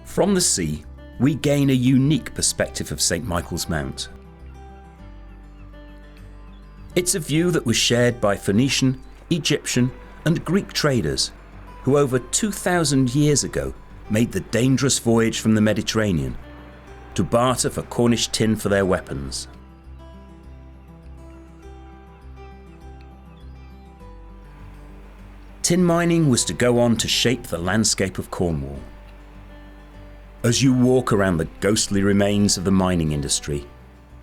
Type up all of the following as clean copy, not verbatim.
From the sea, we gain a unique perspective of St. Michael's Mount. It's a view that was shared by Phoenician, Egyptian, and Greek traders who over 2,000 years ago made the dangerous voyage from the Mediterranean to barter for Cornish tin for their weapons. Tin mining was to go on to shape the landscape of Cornwall. As you walk around the ghostly remains of the mining industry,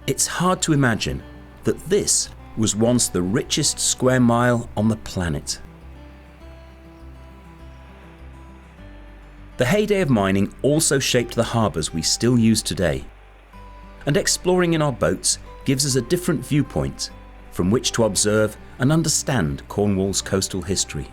it's hard to imagine that this was once the richest square mile on the planet. The heyday of mining also shaped the harbours we still use today, and exploring in our boats gives us a different viewpoint from which to observe and understand Cornwall's coastal history.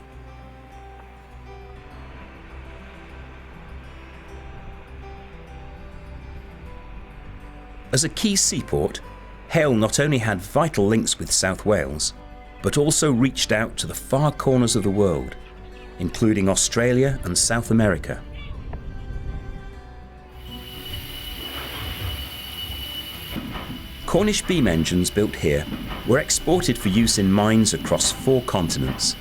As a key seaport, Hale not only had vital links with South Wales, but also reached out to the far corners of the world, including Australia and South America. Cornish beam engines built here were exported for use in mines across 4 continents.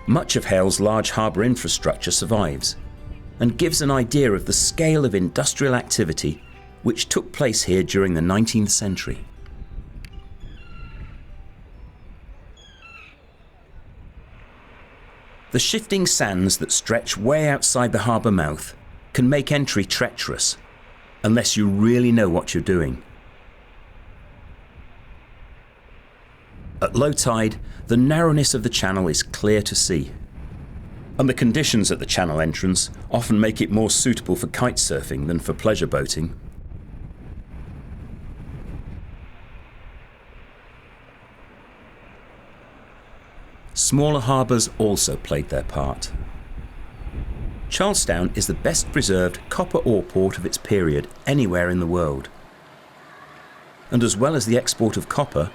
Much of Hale's large harbour infrastructure survives and gives an idea of the scale of industrial activity which took place here during the 19th century. The shifting sands that stretch way outside the harbour mouth can make entry treacherous, unless you really know what you're doing. At low tide, the narrowness of the channel is clear to see, and the conditions at the channel entrance often make it more suitable for kite surfing than for pleasure boating. Smaller harbours also played their part. Charlestown is the best preserved copper ore port of its period anywhere in the world. And as well as the export of copper,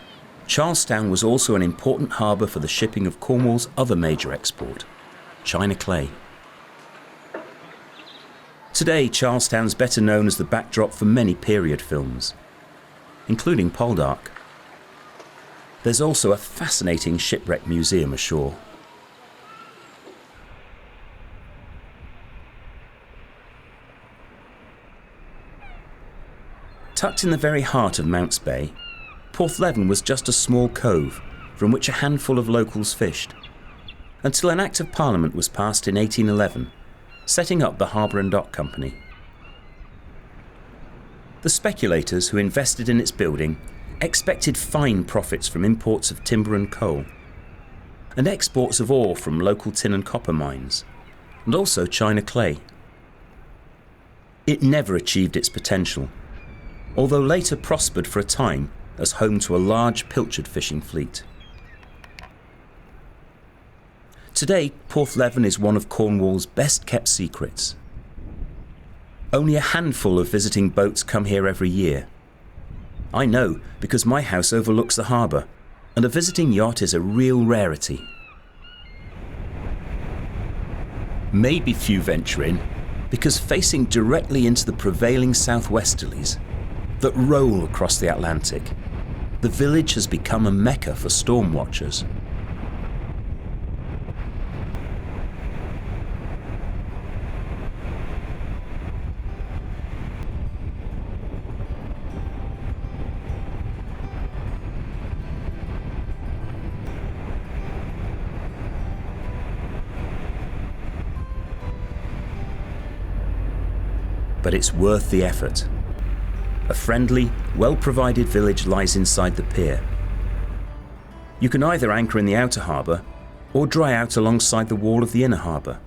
Charlestown was also an important harbour for the shipping of Cornwall's other major export, China clay. Today, Charlestown's better known as the backdrop for many period films, including Poldark. There's also a fascinating shipwreck museum ashore. Tucked in the very heart of Mounts Bay, Porthleven was just a small cove from which a handful of locals fished, until an Act of Parliament was passed in 1811, setting up the Harbour and Dock Company. The speculators who invested in its building expected fine profits from imports of timber and coal, and exports of ore from local tin and copper mines, and also China clay. It never achieved its potential, although later prospered for a time as home to a large pilchard fishing fleet. Today, Porthleven is one of Cornwall's best kept secrets. Only a handful of visiting boats come here every year. I know because my house overlooks the harbour, and a visiting yacht is a real rarity. Maybe few venture in because facing directly into the prevailing southwesterlies that roll across the Atlantic, the village has become a mecca for storm watchers. But it's worth the effort. A friendly, well-provided village lies inside the pier. You can either anchor in the outer harbour or dry out alongside the wall of the inner harbour.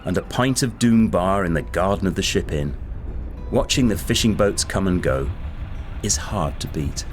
And a pint of Doom bar in the garden of the Ship Inn, watching the fishing boats come and go, is hard to beat.